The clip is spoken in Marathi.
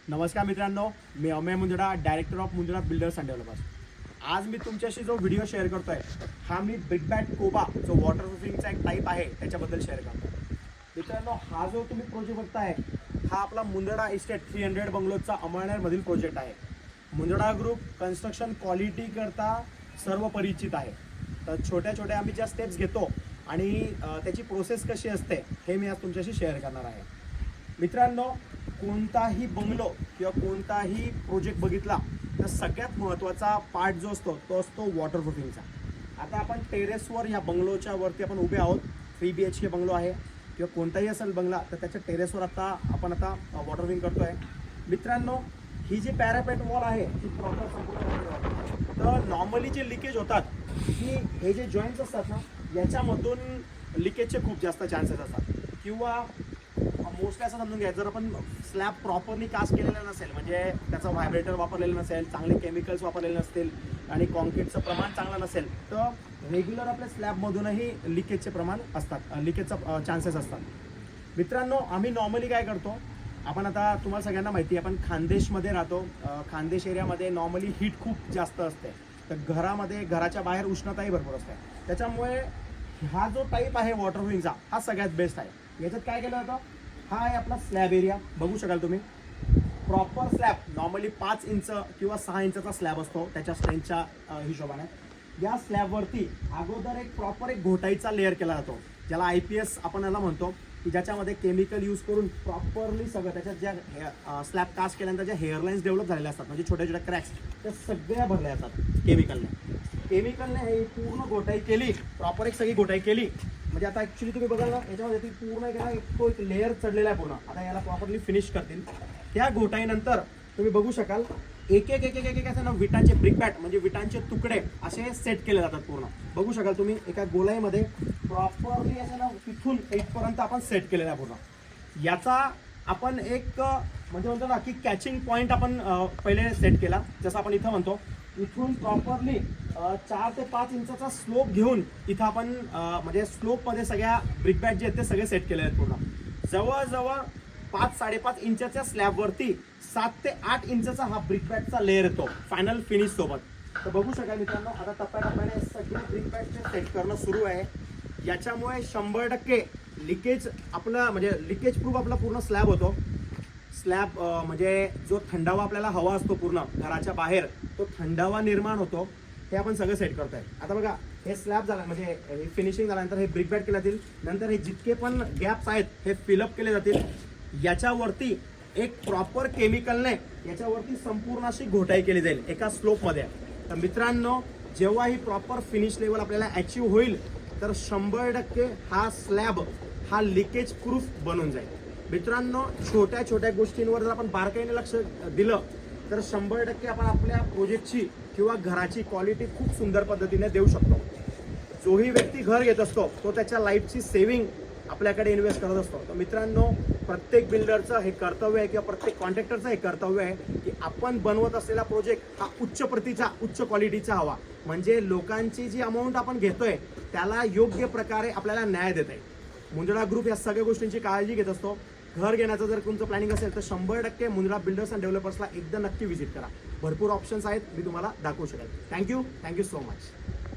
नमस्कार मित्रांनो, मी Amey Mundada, director of Mundada builders and developers. आज मी तुमच्याशी जो व्हिडिओ शेअर करतोय हा मी बिग बॅट कोबा जो वॉटरप्रूफिंगचा एक टाईप आहे त्याच्याबद्दल शेअर करतो. मित्रांनो, हा जो तुम्ही प्रोजेक्ट बघताय हा आपला मुंदडा इस्टेट 300 बंगलोजचा अमळनेरमधील प्रोजेक्ट आहे. मुंदडा ग्रुप कन्स्ट्रक्शन क्वालिटी करता सर्व परिचित आहे. तर छोट्या छोट्या आम्ही ज्या स्टेप्स घेतो आणि त्याची प्रोसेस कशी असते हे मी आज तुमच्याशी शेअर करणार आहे. मित्रांनो, कोणताही बंगलो किंवा कोणताही प्रोजेक्ट बघितला तर सगळ्यात महत्त्वाचा पार्ट जो असतो तो असतो वॉटरप्रूफिंगचा. आता आपण टेरेसवर या बंगलोच्या वरती आपण उभे आहोत. 3 BHK बंगलो आहे किंवा कोणताही असेल बंगला तर त्याच्या टेरेसवर आपण वॉटरप्रूफिंग करतोय. मित्रांनो, ही जी पॅरापेट वॉल आहे ती प्रॉपर संपूर्ण तर नॉर्मली जे लिकेज होतात की हे जे जॉईंट्स असतात ना याच्यामधून लिकेजचे खूप जास्त चान्सेस असतात. किंवा मोस्टली असं समजून घ्या, जर आपण स्लॅब प्रॉपरली कास्ट केलेला नसेल म्हणजे त्याचा व्हायब्रेटर वापरलेला नसेल, चांगले केमिकल्स वापरलेले नसतील आणि कॉन्क्रीटचं प्रमाण चांगलं नसेल तर रेग्युलर आपल्या स्लॅबमधूनही लिकेजचे प्रमाण असतात, लिकेजचा चान्सेस असतात. मित्रांनो, आम्ही नॉर्मली काय करतो, आपण आता तुम्हाला सगळ्यांना माहिती आहे आपण खानदेशमध्ये राहतो. खानदेश एरियामध्ये नॉर्मली हीट खूप जास्त असते, तर घराच्या बाहेर उष्णताही भरपूर असते. त्याच्यामुळे हा जो टाईप आहे वॉटरप्रूफिंगचा हा सगळ्यात बेस्ट आहे. याच्यात काय केलं जातं, हा आहे आपला स्लॅब एरिया. बघू शकाल तुम्ही प्रॉपर स्लॅब नॉर्मली 5 इंच किंवा 6 इंचचा स्लॅब असतो त्याच्या स्ट्रेंथच्या हिशोबाने. या स्लॅबवरती अगोदर एक प्रॉपर घोटाईचा लेअर केला जातो, ज्याला IPS आपण याला म्हणतो, की ज्याच्यामध्ये केमिकल यूज करून प्रॉपरली सगळं त्याच्यात ज्या स्लॅब कास्ट केल्यानंतर ज्या हेअरलाईन्स डेव्हलप झालेल्या असतात म्हणजे छोट्या छोट्या क्रॅक्स त्या सगळ्या भरल्या जातात केमिकलने. हे पूर्ण घोटाई केली, प्रॉपर एक सगळी घोटाई केली म्हणजे आता ॲक्च्युली तुम्ही बघाल ना याच्यामध्ये ती पूर्ण एक लेअर चढलेला आहे पूर्ण. आता याला प्रॉपरली फिनिश करतील. त्या घोटाईनंतर तुम्ही बघू शकाल एक असं ना विटांचे ब्रिक बॅट म्हणजे विटांचे तुकडे असे सेट केले जातात पूर्ण. बघू शकाल तुम्ही एका गोलाईमध्ये प्रॉपरली असं ना तिथून इथपर्यंत आपण सेट केलेला आहे पूर्ण. याचा आपण एक म्हणजे म्हणतो ना की कॅचिंग पॉईंट आपण पहिले सेट केला, जसं आपण इथं म्हणतो इथून प्रॉपरली 4 ते 5 इंचाचा स्लोप घेऊन इथं आपण म्हणजे स्लोपमध्ये सगळ्या ब्रिक बॅट जे आहेत ते सगळे सेट केले आहेत पूर्ण. जवळजवळ 5-5.5 इंचाच्या स्लॅबवरती 7 ते 8 इंचाचा हा ब्रिक बॅटचा लेअर येतो फायनल फिनिश सोबत. तर बघू शकाल मित्रांनो, आता टप्प्याटप्प्याने सगळे ब्रिक बॅटचे सेट करणं सुरू आहे. याच्यामुळे 100% लिकेज आपला म्हणजे लिकेज प्रूफ आपला पूर्ण स्लॅब होतो. स्लॅब म्हणजे जो थंडावा आपल्याला हवा असतो पूर्ण घराच्या बाहेर तो थंडावा निर्माण होतो. हे आपण सगळं सेट करतोय. आता बघा हे स्लॅब झाला म्हणजे फिनिशिंग झाल्यानंतर हे ब्रिक बॅट केले जातील. नंतर हे जितके पण गॅप्स आहेत हे फिलअप केले जातील. याच्यावरती एक प्रॉपर केमिकलने याच्यावरती संपूर्ण अशी घोटाई केली जाईल एका स्लोपमध्ये. तर मित्रांनो, जेव्हा ही प्रॉपर फिनिश लेवल आपल्याला अचीव होईल तर 100% हा स्लॅब हा लिकेज प्रूफ बनून जाईल. मित्रांनो, छोट्या छोट्या गोष्टींवर जर आपण बारकाईने लक्ष दिलं तर 100% आपण आपल्या प्रोजेक्टची किंवा घराची क्वालिटी खूप सुंदर पद्धतीने देऊ शकतो. जोही व्यक्ती घर घेत असतो तो त्याच्या लाईफची सेव्हिंग आपल्याकडे इन्व्हेस्ट करत असतो. तर मित्रांनो, प्रत्येक बिल्डरचं हे कर्तव्य आहे किंवा प्रत्येक कॉन्ट्रॅक्टरचं हे कर्तव्य आहे की आपण बनवत असलेला प्रोजेक्ट हा उच्च प्रतीचा उच्च क्वालिटीचा हवा, म्हणजे लोकांची जी अमाऊंट आपण घेतोय त्याला योग्य प्रकारे आपल्याला न्याय देत आहे. मुंदडा ग्रुप या सगळ्या गोष्टींची काळजी घेत असतो. घर घेण्याचं जर तुमचं प्लॅनिंग असेल तर 100% मुंदडा बिल्डर्स अँड डेव्हलपर्सला एकदा नक्की व्हिजिट करा. भरपूर ऑप्शन्स आहेत, मी तुम्हाला दाखवू शकेल. Thank you so much.